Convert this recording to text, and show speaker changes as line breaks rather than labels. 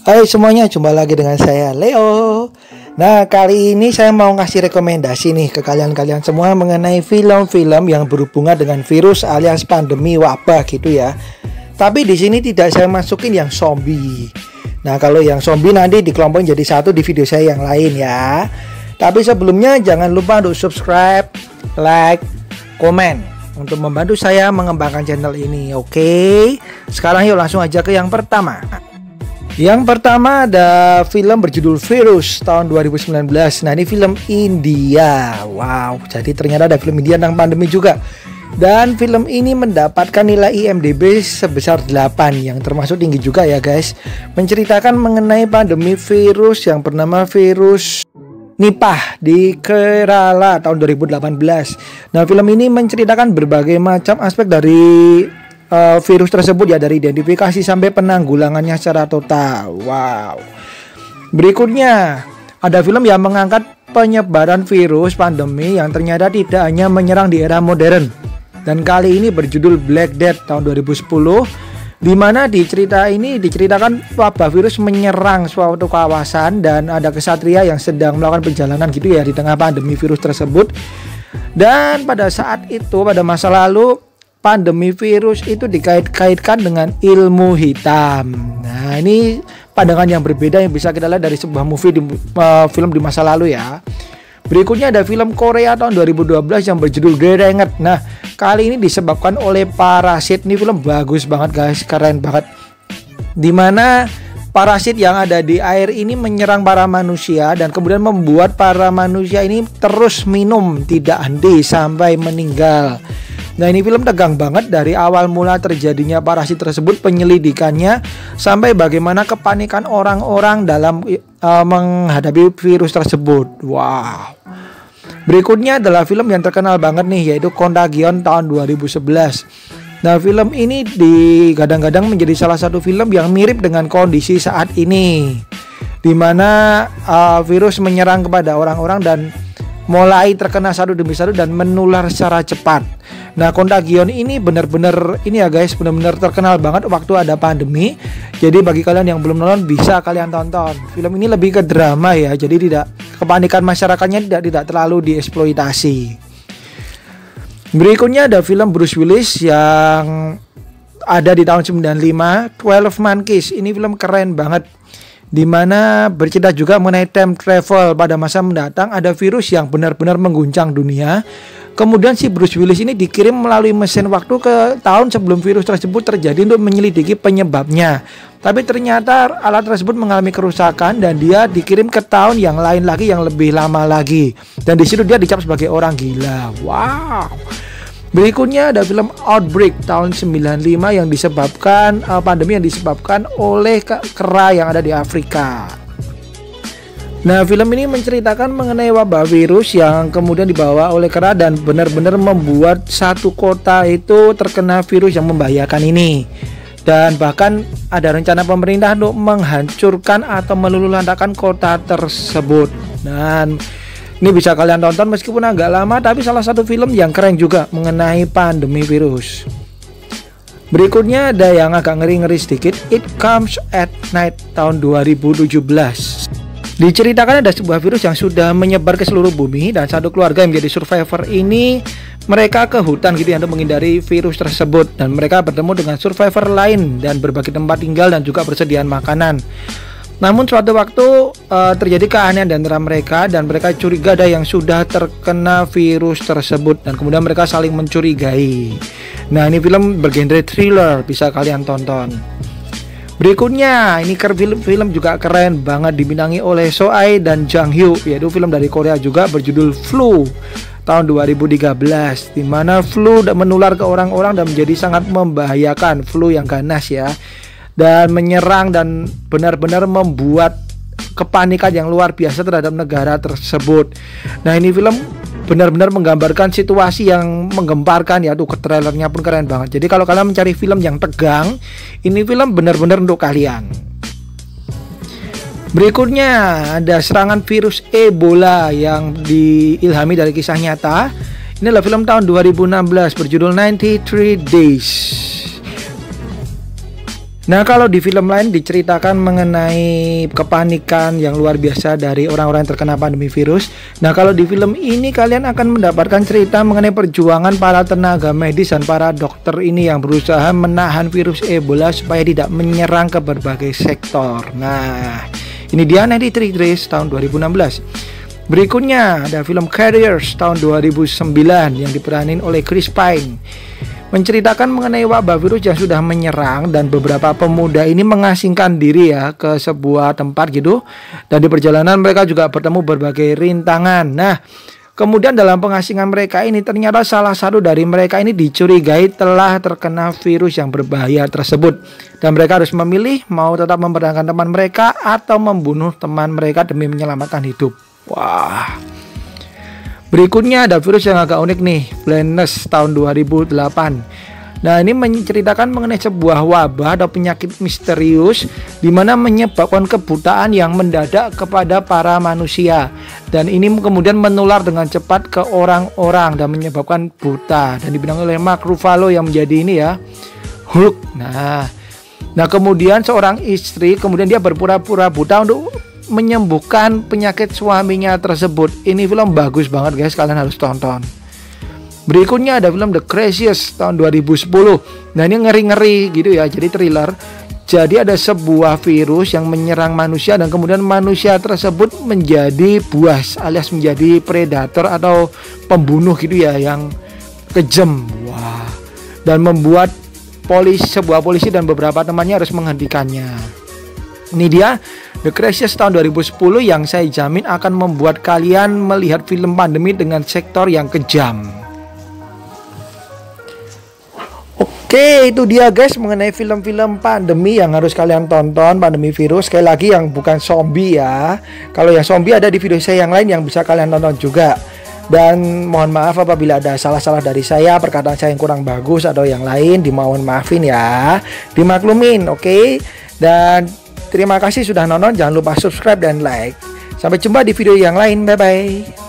Hai semuanya, jumpa lagi dengan saya Leo. Nah, kali ini saya mau ngasih rekomendasi nih ke kalian-kalian semua mengenai film-film yang berhubungan dengan virus alias pandemi wabah gitu ya. Tapi di sini tidak saya masukin yang zombie. Nah, kalau yang zombie nanti dikelompokin jadi satu di video saya yang lain ya. Tapi sebelumnya jangan lupa untuk subscribe, like, komen untuk membantu saya mengembangkan channel ini. Oke, sekarang yuk langsung aja ke yang pertama. Yang pertama ada film berjudul Virus tahun 2019. Nah, ini film India. Wow, jadi ternyata ada film India tentang pandemi juga. Dan film ini mendapatkan nilai IMDb sebesar 8, yang termasuk tinggi juga ya guys. Menceritakan mengenai pandemi virus yang bernama virus Nipah di Kerala tahun 2018. Nah, film ini menceritakan berbagai macam aspek dari virus tersebut ya, dari identifikasi sampai penanggulangannya secara total. Wow. Berikutnya ada film yang mengangkat penyebaran virus pandemi yang ternyata tidak hanya menyerang di era modern. Dan kali ini berjudul Black Death tahun 2010, di mana di cerita ini diceritakan wabah virus menyerang suatu kawasan dan ada kesatria yang sedang melakukan perjalanan gitu ya di tengah pandemi virus tersebut. Dan pada saat itu, pada masa lalu, pandemi virus itu dikait-kaitkan dengan ilmu hitam. Nah, ini pandangan yang berbeda yang bisa kita lihat dari sebuah film di masa lalu ya. Berikutnya ada film Korea tahun 2012 yang berjudul Gerenget. Nah, kali ini disebabkan oleh parasit. Ini film bagus banget guys, keren banget. Dimana parasit yang ada di air ini menyerang para manusia dan kemudian membuat para manusia ini terus minum tidak henti sampai meninggal. Nah, ini film tegang banget dari awal mula terjadinya parasit tersebut, penyelidikannya, sampai bagaimana kepanikan orang-orang dalam menghadapi virus tersebut. Wow. Berikutnya adalah film yang terkenal banget nih, yaitu Contagion tahun 2011. Nah, film ini digadang-gadang menjadi salah satu film yang mirip dengan kondisi saat ini, di mana virus menyerang kepada orang-orang dan mulai terkena satu demi satu dan menular secara cepat. Nah, Contagion ini benar-benar ini ya guys, benar-benar terkenal banget waktu ada pandemi. Jadi bagi kalian yang belum nonton bisa kalian tonton. Film ini lebih ke drama ya, jadi tidak kepanikan masyarakatnya tidak terlalu dieksploitasi. Berikutnya ada film Bruce Willis yang ada di tahun 95, 12 Monkeys. Ini film keren banget, dimana bercerita juga mengenai time travel. Pada masa mendatang ada virus yang benar-benar mengguncang dunia. Kemudian si Bruce Willis ini dikirim melalui mesin waktu ke tahun sebelum virus tersebut terjadi untuk menyelidiki penyebabnya. Tapi ternyata alat tersebut mengalami kerusakan dan dia dikirim ke tahun yang lain lagi, yang lebih lama lagi. Dan di situ dia dicap sebagai orang gila. Wow. Berikutnya ada film Outbreak tahun 95 yang disebabkan pandemi yang disebabkan oleh kera yang ada di Afrika. Nah, film ini menceritakan mengenai wabah virus yang kemudian dibawa oleh kera dan benar-benar membuat satu kota itu terkena virus yang membahayakan ini. Dan bahkan ada rencana pemerintah untuk menghancurkan atau meluluhlantakkan kota tersebut. Dan ini bisa kalian tonton meskipun agak lama, tapi salah satu film yang keren juga mengenai pandemi virus. Berikutnya ada yang agak ngeri-ngeri sedikit, It Comes at Night tahun 2017. Diceritakan ada sebuah virus yang sudah menyebar ke seluruh bumi dan satu keluarga yang menjadi survivor ini mereka ke hutan gitu ya untuk menghindari virus tersebut, dan mereka bertemu dengan survivor lain dan berbagi tempat tinggal dan juga persediaan makanan. Namun suatu waktu terjadi keanehan di antara mereka dan mereka curiga ada yang sudah terkena virus tersebut dan kemudian mereka saling mencurigai. Nah, ini film bergenre thriller, bisa kalian tonton. Berikutnya ini film juga keren banget, dibintangi oleh So Ae dan Jang Hyo, yaitu film dari Korea juga berjudul Flu tahun 2013, di mana flu menular ke orang-orang dan menjadi sangat membahayakan, flu yang ganas ya, dan menyerang dan benar-benar membuat kepanikan yang luar biasa terhadap negara tersebut. Nah, ini film benar-benar menggambarkan situasi yang menggemparkan ya. Tuh, trailernya pun keren banget. Jadi kalau kalian mencari film yang tegang, ini film benar-benar untuk kalian. Berikutnya ada serangan virus Ebola yang diilhami dari kisah nyata. Ini adalah film tahun 2016 berjudul 93 Days. Nah, kalau di film lain diceritakan mengenai kepanikan yang luar biasa dari orang-orang yang terkena pandemi virus. Nah, kalau di film ini kalian akan mendapatkan cerita mengenai perjuangan para tenaga medis dan para dokter ini yang berusaha menahan virus Ebola supaya tidak menyerang ke berbagai sektor. Nah, ini dia 93 Degrees tahun 2016. Berikutnya ada film Carriers tahun 2009 yang diperanin oleh Chris Pine. Menceritakan mengenai wabah virus yang sudah menyerang dan beberapa pemuda ini mengasingkan diri ya ke sebuah tempat gitu. Dan di perjalanan mereka juga bertemu berbagai rintangan. Nah, kemudian dalam pengasingan mereka ini ternyata salah satu dari mereka ini dicurigai telah terkena virus yang berbahaya tersebut. Dan mereka harus memilih mau tetap mempertahankan teman mereka atau membunuh teman mereka demi menyelamatkan hidup. Wah. Berikutnya ada virus yang agak unik nih, blindness tahun 2008. Nah, ini menceritakan mengenai sebuah wabah atau penyakit misterius di mana menyebabkan kebutaan yang mendadak kepada para manusia. Dan ini kemudian menular dengan cepat ke orang-orang dan menyebabkan buta. Dan dibintangi oleh Mark Ruffalo yang menjadi ini ya, Hulk. Nah, kemudian seorang istri kemudian dia berpura-pura buta untuk menyembuhkan penyakit suaminya tersebut. Ini film bagus banget guys, kalian harus tonton. Berikutnya ada film The Craziest tahun 2010. Nah, ini ngeri-ngeri gitu ya, jadi thriller. Jadi ada sebuah virus yang menyerang manusia dan kemudian manusia tersebut menjadi buas alias menjadi predator atau pembunuh gitu ya yang kejam. Wah. Dan membuat sebuah polisi dan beberapa temannya harus menghentikannya. Ini dia The Craziest tahun 2010 yang saya jamin akan membuat kalian melihat film pandemi dengan sektor yang kejam. Oke, itu dia guys mengenai film-film pandemi yang harus kalian tonton, pandemi virus. Sekali lagi yang bukan zombie ya. Kalau yang zombie ada di video saya yang lain yang bisa kalian tonton juga. Dan mohon maaf apabila ada salah-salah dari saya, perkataan saya yang kurang bagus atau yang lain, dimohon maafin ya. Dimaklumin, oke? Dan terima kasih sudah nonton, jangan lupa subscribe dan like. Sampai jumpa di video yang lain, bye-bye.